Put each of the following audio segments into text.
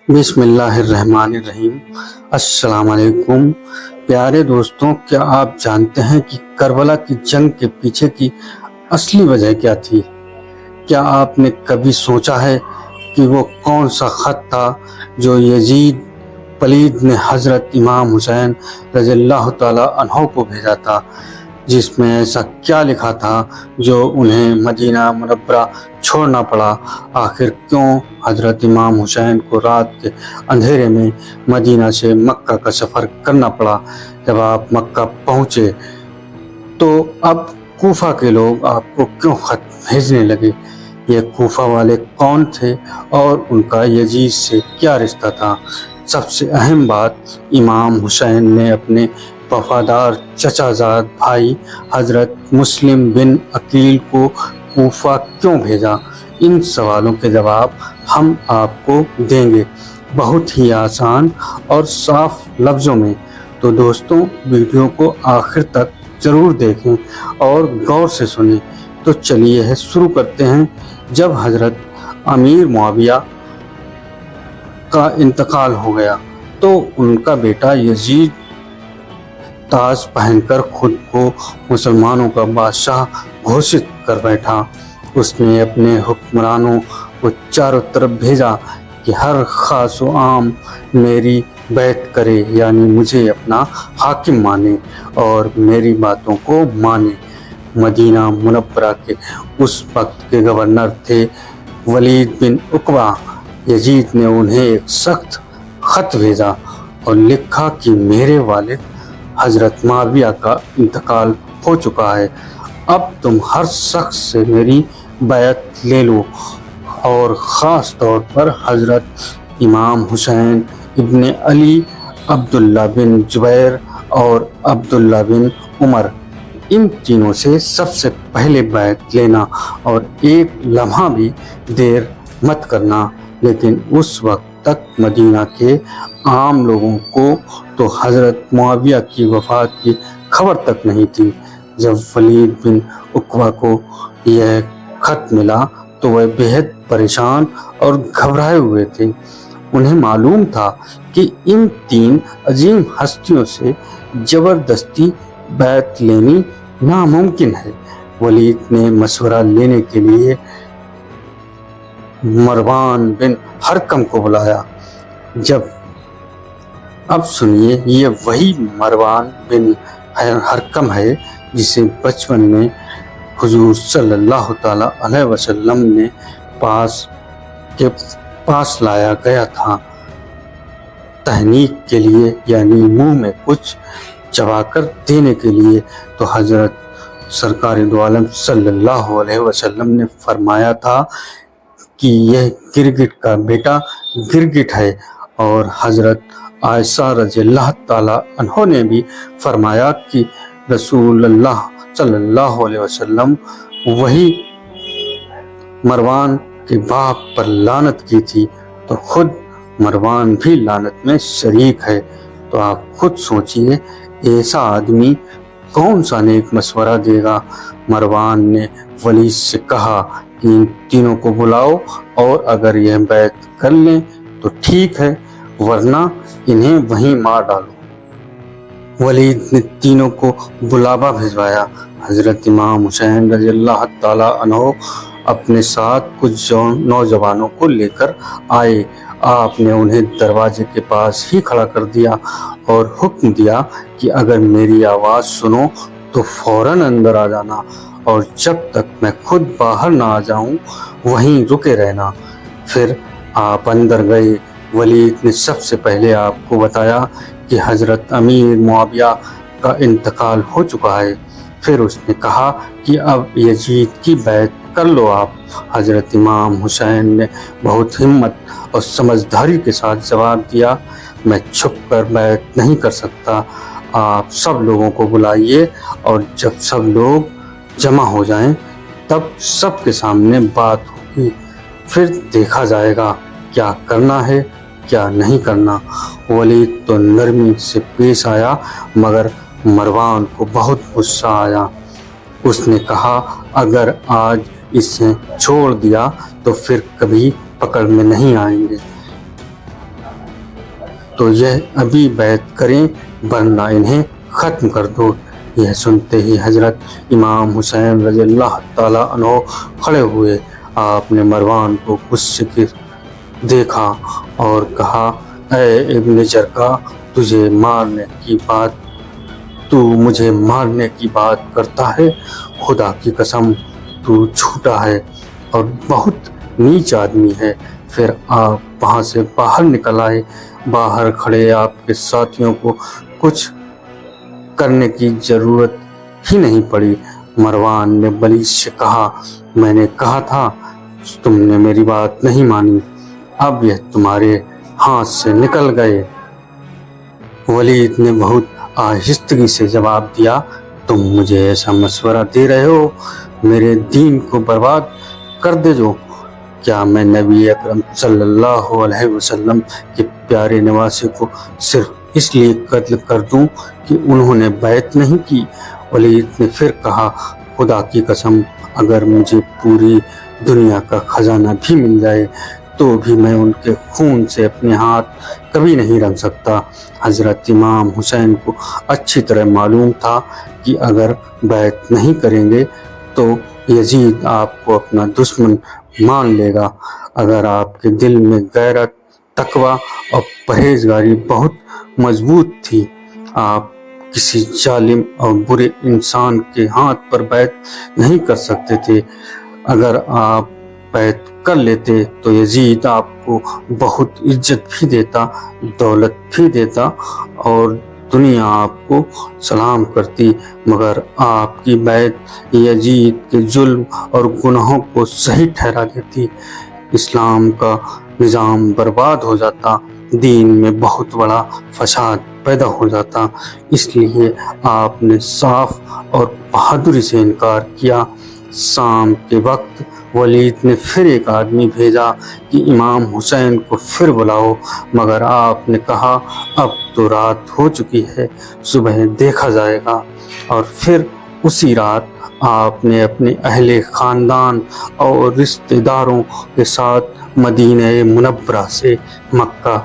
بسم اللہ الرحمن الرحیم۔ السلام علیکم پیارے دوستوں، کیا آپ جانتے ہیں کہ کربلا کی جنگ کے پیچھے کی اصلی وجہ کیا تھی؟ کیا آپ نے کبھی سوچا ہے کہ وہ کون سا خط تھا جو یزید پلید نے حضرت امام حسین رضی اللہ تعالیٰ عنہ کو بھیجا تھا، جس میں ایسا کیا لکھا تھا جو انہیں مدینہ منورہ چھوڑنا پڑا؟ آخر کیوں حضرت امام حسین کو رات کے اندھیرے میں مدینہ سے مکہ کا سفر کرنا پڑا؟ جب آپ مکہ پہنچے تو اب کوفہ کے لوگ آپ کو کیوں خط بھیجنے لگے؟ یہ کوفہ والے کون تھے اور ان کا یزید سے کیا رشتہ تھا؟ سب سے اہم بات، امام حسین نے اپنے وفادار چچا زاد بھائی حضرت مسلم بن عقیل کو کوفہ کیوں بھیجا؟ ان سوالوں کے جواب ہم آپ کو دیں گے، بہت ہی آسان اور صاف لفظوں میں۔ تو دوستوں، ویڈیو کو آخر تک ضرور دیکھیں اور غور سے سنیں۔ تو چلیے شروع کرتے ہیں۔ جب حضرت امیر معاویہ کا انتقال ہو گیا تو ان کا بیٹا یزید تاج پہن کر خود کو مسلمانوں کا بادشاہ گھوشت کر بیٹھا۔ اس نے اپنے حکمرانوں کو چاروں طرف بھیجا کہ ہر خاص و عام میری بیعت کرے، یعنی مجھے اپنا حاکم مانے اور میری باتوں کو مانے۔ مدینہ منورہ کے اس وقت کے گورنر تھے ولید بن عقبہ۔ یزید نے انہیں ایک سخت خط بھیجا اور لکھا کہ میرے والد حضرت معاویہ کا انتقال ہو چکا ہے، اب تم ہر شخص سے میری بیعت لے لو، اور خاص طور پر حضرت امام حسین ابن علی، عبداللہ بن زبیر اور عبداللہ بن عمر، ان تینوں سے سب سے پہلے بیعت لینا اور ایک لمحہ بھی دیر مت کرنا۔ لیکن اس وقت تک مدینہ کے عام لوگوں کو تو حضرت معاویہ کی وفات کی خبر تک نہیں تھی۔ جب ولید بن عقبہ کو یہ خط ملا تو وہ بےحد پریشان اور گھبرائے ہوئے تھے۔ انہیں معلوم تھا کہ ان تین عظیم ہستیوں سے زبردستی بیعت لینی ناممکن ہے۔ ولید نے مشورہ لینے کے لیے مروان بن حکم کو بلایا۔ اب سنیے، یہ وہی مروان بن حکم ہے جسے بچپن میں حضور صلی اللہ تعالیٰ علیہ وسلم نے پاس لایا گیا تھا تحنیک کے لیے، یعنی منہ میں کچھ چبا کر دینے کے لیے۔ تو حضرت سرکار دو عالم صلی اللہ علیہ وسلم نے فرمایا تھا کہ یہ گرگٹ کا بیٹا گرگٹ ہے، اور حضرت عائشہ رضی اللہ تعالیٰ عنہ نے بھی فرمایا کہ رسول اللہ صلی اللہ علیہ وسلم وہی مروان کے باپ پر لعنت کی تھی، تو خود مروان بھی لعنت میں شریک ہے۔ تو آپ خود سوچئے، ایسا آدمی کون سا نیک مشورہ دے گا؟ مروان نے ولید سے کہا کہ ان تینوں کو بلاؤ، اور اگر یہ بیعت کر لیں تو ٹھیک ہے، ورنہ انہیں وہیں مار ڈالو۔ ولید نے تینوں کو بلاوا بھجوایا۔ حضرت امام حسین رضی اللہ تعالیٰ عنہ اپنے ساتھ کچھ نوجوانوں کو لے کر آئے۔ آپ نے انہیں دروازے کے پاس ہی کھڑا کر دیا اور حکم دیا کہ اگر میری آواز سنو تو فوراً اندر آ جانا، اور جب تک میں خود باہر نہ آ جاؤں وہیں رکے رہنا۔ پھر آپ اندر گئے۔ ولید نے سب سے پہلے آپ کو بتایا کہ حضرت امیر معاویہ کا انتقال ہو چکا ہے۔ پھر اس نے کہا کہ اب یزید کی بیعت کر لو آپ۔ حضرت امام حسین نے بہت ہمت اور سمجھداری کے ساتھ جواب دیا، میں چھپ کر بیعت نہیں کر سکتا، آپ سب لوگوں کو بلائیے، اور جب سب لوگ جمع ہو جائیں تب سب کے سامنے بات ہوگی، پھر دیکھا جائے گا کیا کرنا ہے کیا نہیں کرنا۔ ولید تو نرمی سے پیش آیا، مگر مروان کو بہت غصہ آیا۔ اس نے کہا اگر آج اسے چھوڑ دیا تو پھر کبھی پکڑ میں نہیں آئیں گے۔ تو یہ ابھی بیعت کریں ورنہ انہیں ختم کر دو۔ یہ سنتے ہی حضرت امام حسین رضی اللہ تعالیٰ عنہ کھڑے ہوئے۔ آپ نے مروان کو غصے سے دیکھا اور کہا، اے ابن جرگہ، تو مجھے مارنے کی بات کرتا ہے؟ خدا کی قسم تو جھوٹا ہے اور بہت نیچ آدمی ہے۔ پھر آپ وہاں سے باہر نکل آئے۔ باہر کھڑے آپ کے ساتھیوں کو کچھ کرنے کی ضرورت ہی نہیں پڑی۔ مروان نے ولید سے کہا، میں نے کہا تھا، تم نے میری بات نہیں مانی، اب یہ تمہارے ہاتھ سے نکل گئے۔ ولید نے بہت آہستگی سے جواب دیا، تم مجھے ایسا مشورہ دے رہے ہو میرے دین کو برباد کر دے جو؟ کیا میں نبی اکرم صلی اللہ علیہ وسلم کے پیارے نواسے کو صرف اس لیے قتل کر دوں کہ انہوں نے بیعت نہیں کی؟ ولید نے پھر کہا، خدا کی قسم اگر مجھے پوری دنیا کا خزانہ بھی مل جائے تو بھی میں ان کے خون سے اپنے ہاتھ کبھی نہیں رنگ سکتا۔ حضرت امام حسین کو اچھی طرح معلوم تھا کہ اگر بیعت نہیں کریں گے تو یزید آپ کو اپنا دشمن مان لے گا۔ اگر آپ کے دل میں غیرت، تقوی اور پرہیزگاری بہت مضبوط تھی، آپ کسی ظالم اور برے انسان کے ہاتھ پر بیعت نہیں کر سکتے تھے۔ اگر آپ بیعت کر لیتے تو یزید آپ کو بہت عزت بھی دیتا، دولت بھی دیتا اور دنیا آپ کو سلام کرتی، مگر آپ کی بیعت یزید کے ظلم اور گناہوں کو صحیح ٹھہرا دیتی، اسلام کا نظام برباد ہو جاتا، دین میں بہت بڑا فساد پیدا ہو جاتا۔ اس لیے آپ نے صاف اور بہادری سے انکار کیا۔ شام کے وقت ولید نے پھر ایک آدمی بھیجا کہ امام حسین کو پھر بلاؤ، مگر آپ نے کہا، اب تو رات ہو چکی ہے، صبح دیکھا جائے گا۔ اور پھر اسی رات آپ نے اپنے اہل خاندان اور رشتہ داروں کے ساتھ مدینہ منورہ سے مکہ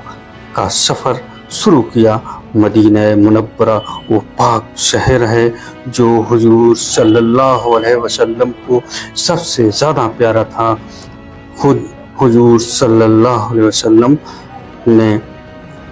کا سفر شروع کیا۔ مدینہ منورہ وہ پاک شہر ہے جو حضور صلی اللہ علیہ وسلم کو سب سے زیادہ پیارا تھا۔ خود حضور صلی اللہ علیہ وسلم نے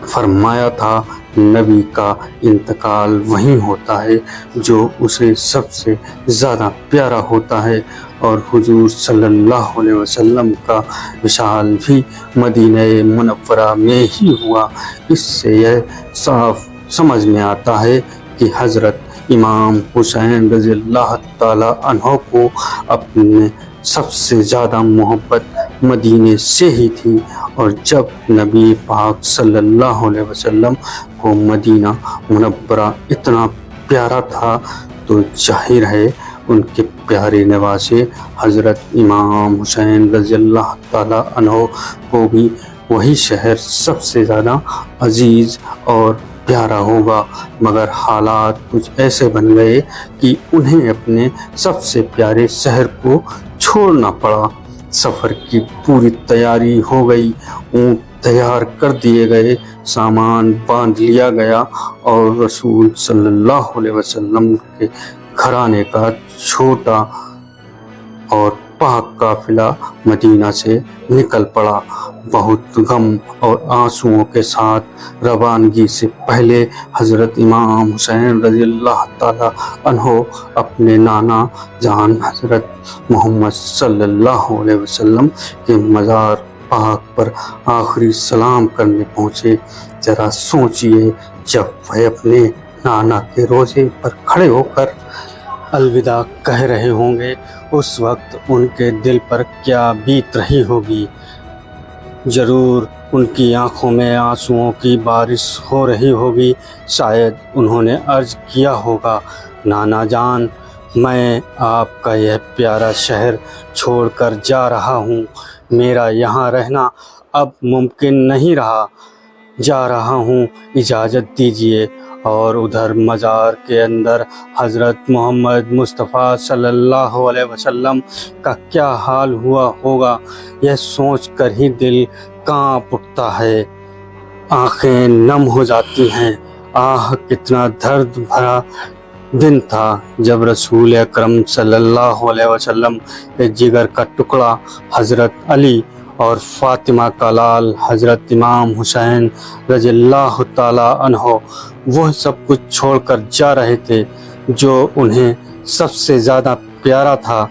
فرمایا تھا، نبی کا انتقال وہیں ہوتا ہے جو اسے سب سے زیادہ پیارا ہوتا ہے، اور حضور صلی اللہ علیہ وسلم کا وصال بھی مدینہ منورہ میں ہی ہوا۔ اس سے یہ صاف سمجھ میں آتا ہے کہ حضرت امام حسین رضی اللہ تعالیٰ عنہ کو اپنے سب سے زیادہ محبت مدینے سے ہی تھی، اور جب نبی پاک صلی اللہ علیہ وسلم کو مدینہ منورہ اتنا پیارا تھا تو ظاہر ہے ان کے پیارے نواسے حضرت امام حسین رضی اللہ تعالیٰ عنہ کو بھی وہی شہر سب سے زیادہ عزیز اور پیارا ہوگا، مگر حالات کچھ ایسے بن گئے کہ انہیں اپنے سب سے پیارے شہر کو چھوڑنا پڑا۔ سفر کی پوری تیاری ہو گئی، اونٹ تیار کر دیے گئے، سامان باندھ لیا گیا، اور رسول صلی اللہ علیہ وسلم کے گھرانے کا چھوٹا اور پاک قافلہ مدینہ سے نکل پڑا۔ بہت غم اور آنسوؤں کے ساتھ روانگی سے پہلے حضرت امام حسین رضی اللہ تعالیٰ عنہ اپنے نانا جان حضرت محمد صلی اللہ علیہ وسلم کے مزار پاک پر آخری سلام کرنے پہنچے۔ ذرا سوچئے، جب وہ اپنے نانا کے روضے پر کھڑے ہو کر الوداع کہہ رہے ہوں گے، اس وقت ان کے دل پر کیا بیت رہی ہوگی۔ ضرور ان کی آنکھوں میں آنسوؤں کی بارش ہو رہی ہوگی۔ شاید انہوں نے عرض کیا ہوگا، نانا جان، میں آپ کا یہ پیارا شہر چھوڑ کر جا رہا ہوں، میرا یہاں رہنا اب ممکن نہیں رہا، جا رہا ہوں، اجازت دیجیے۔ اور ادھر مزار کے اندر حضرت محمد مصطفیٰ صلی اللہ علیہ وسلم کا کیا حال ہوا ہوگا، یہ سوچ کر ہی دل کانپ اٹھتا ہے۔ آنکھیں نم ہو جاتی ہیں۔ آہ کتنا درد بھرا دن تھا جب رسول اکرم صلی اللہ علیہ وسلم کے جگر کا ٹکڑا حضرت علی اور فاطمہ کا لال حضرت امام حسین رضی اللہ تعالیٰ عنہ وہ سب کچھ چھوڑ کر جا رہے تھے جو انہیں سب سے زیادہ پیارا تھا۔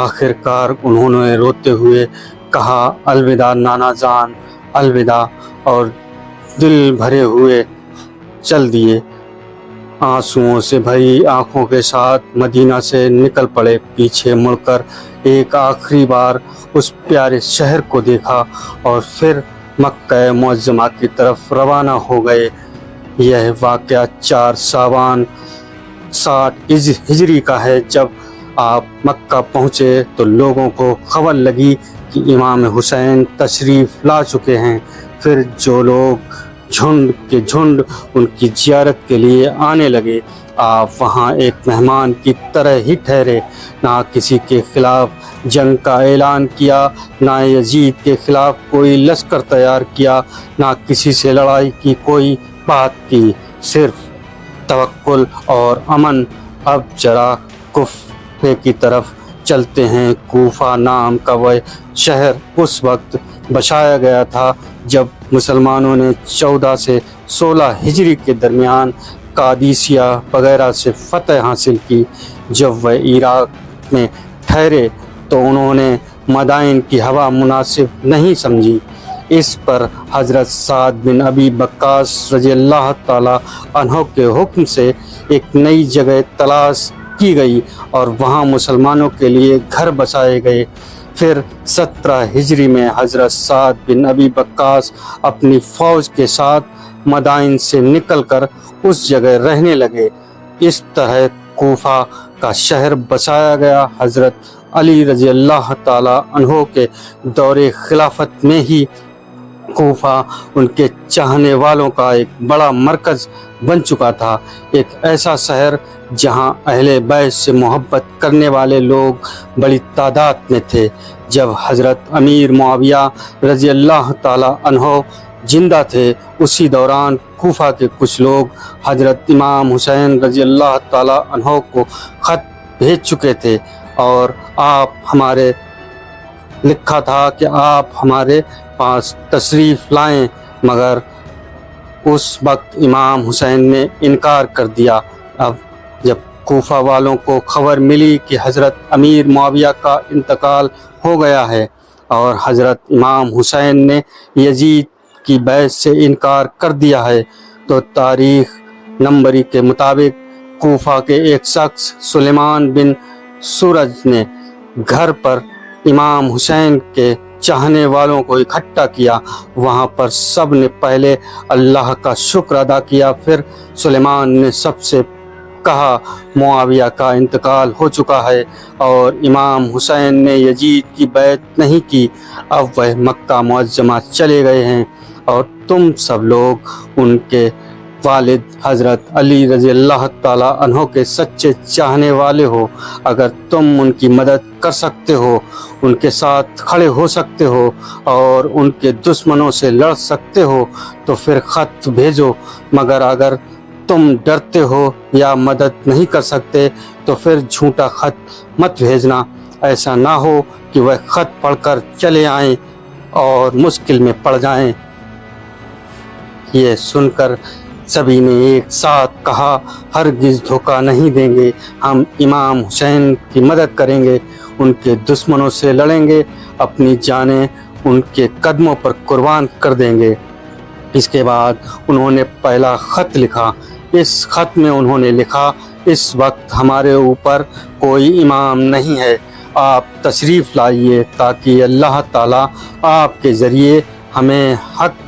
آخر کار انہوں نے روتے ہوئے کہا الوداع نانا جان، الوداع، اور دل بھرے ہوئے چل دیے۔ آنسوؤں سے بھری آنکھوں کے ساتھ مدینہ سے نکل پڑے۔ پیچھے مڑ کر ایک آخری بار اس پیارے شہر کو دیکھا اور پھر مکہ معظمہ کی طرف روانہ ہو گئے۔ یہ واقعہ 4 ساون 60 ہجری کا ہے۔ جب آپ مکہ پہنچے تو لوگوں کو خبر لگی کہ امام حسین تشریف لا چکے ہیں۔ پھر جو لوگ جھنڈ کے جھنڈ ان کی زیارت کے لیے آنے لگے۔ آپ وہاں ایک مہمان کی طرح ہی ٹھہرے، نہ کسی کے خلاف جنگ کا اعلان کیا، نہ یزید کے خلاف کوئی لشکر تیار کیا، نہ کسی سے لڑائی کی کوئی بات کی، صرف توکل اور امن۔ اب ذرا کوفہ کی طرف چلتے ہیں۔ کوفہ نام کا وہ شہر اس وقت بسایا گیا تھا جب مسلمانوں نے 14 سے 16 ہجری کے درمیان قادسیہ وغیرہ سے فتح حاصل کی۔ جب وہ عراق میں ٹھہرے تو انہوں نے مدائن کی ہوا مناسب نہیں سمجھی۔ اس پر حضرت سعد بن ابی وقاص رضی اللہ تعالیٰ عنہ کے حکم سے ایک نئی جگہ تلاش کی گئی اور وہاں مسلمانوں کے لیے گھر بسائے گئے۔ پھر 17 ہجری میں حضرت سعد بن ابی وقاص اپنی فوج کے ساتھ مدائن سے نکل کر اس جگہ رہنے لگے۔ اس طرح کوفہ کا شہر بسایا گیا۔ حضرت علی رضی اللہ تعالیٰ عنہ کے دور خلافت میں ہی کوفہ ان کے چاہنے والوں کا ایک بڑا مرکز بن چکا تھا، ایک ایسا شہر جہاں اہل بیت سے محبت کرنے والے لوگ بڑی تعداد میں تھے۔ جب حضرت امیر معاویہ رضی اللہ تعالیٰ عنہ زندہ تھے، اسی دوران کوفہ کے کچھ لوگ حضرت امام حسین رضی اللہ تعالیٰ عنہ کو خط بھیج چکے تھے اور آپ ہمارے لکھا تھا کہ آپ ہمارے پاس تشریف لائیں، مگر اس وقت امام حسین نے انکار کر دیا۔ اب جب کوفہ والوں کو خبر ملی کہ حضرت امیر معاویہ کا انتقال ہو گیا ہے اور حضرت امام حسین نے یزید کی بیعت سے انکار کر دیا ہے، تو تاریخ نمبری کے مطابق کوفہ کے ایک شخص سلیمان بن سورج نے گھر پر امام حسین کے چاہنے والوں کو اکٹھا کیا۔ وہاں پر سب نے پہلے اللہ کا شکر ادا کیا۔ پھر سلیمان نے سب سے کہا معاویہ کا انتقال ہو چکا ہے اور امام حسین نے یزید کی بیعت نہیں کی، اب وہ مکہ معظمہ چلے گئے ہیں اور تم سب لوگ ان کے والد حضرت علی رضی اللہ تعالیٰ عنہ کے سچے چاہنے والے ہو۔ اگر تم ان کی مدد کر سکتے ہو، ان کے ساتھ کھڑے ہو سکتے ہو اور ان کے دشمنوں سے لڑ سکتے ہو تو پھر خط بھیجو، مگر اگر تم ڈرتے ہو یا مدد نہیں کر سکتے تو پھر جھوٹا خط مت بھیجنا، ایسا نہ ہو کہ وہ خط پڑھ کر چلے آئیں اور مشکل میں پڑ جائیں۔ یہ سن کر سبھی نے ایک ساتھ کہا ہرگز دھوکہ نہیں دیں گے، ہم امام حسین کی مدد کریں گے، ان کے دشمنوں سے لڑیں گے، اپنی جانیں ان کے قدموں پر قربان کر دیں گے۔ اس کے بعد انہوں نے پہلا خط لکھا۔ اس خط میں انہوں نے لکھا اس وقت ہمارے اوپر کوئی امام نہیں ہے، آپ تشریف لائیے تاکہ اللہ تعالیٰ آپ کے ذریعے ہمیں حق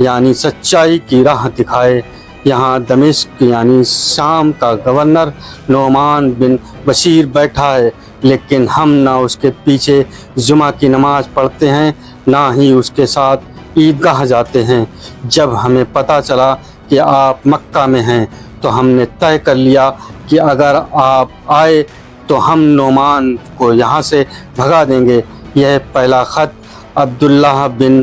یعنی سچائی کی راہ دکھائے۔ یہاں دمشق یعنی شام کا گورنر نعمان بن بشیر بیٹھا ہے، لیکن ہم نہ اس کے پیچھے جمعہ کی نماز پڑھتے ہیں نہ ہی اس کے ساتھ عیدگاہ جاتے ہیں۔ جب ہمیں پتہ چلا کہ آپ مکہ میں ہیں تو ہم نے طے کر لیا کہ اگر آپ آئے تو ہم نعمان کو یہاں سے بھگا دیں گے۔ یہ پہلا خط عبداللہ بن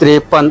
53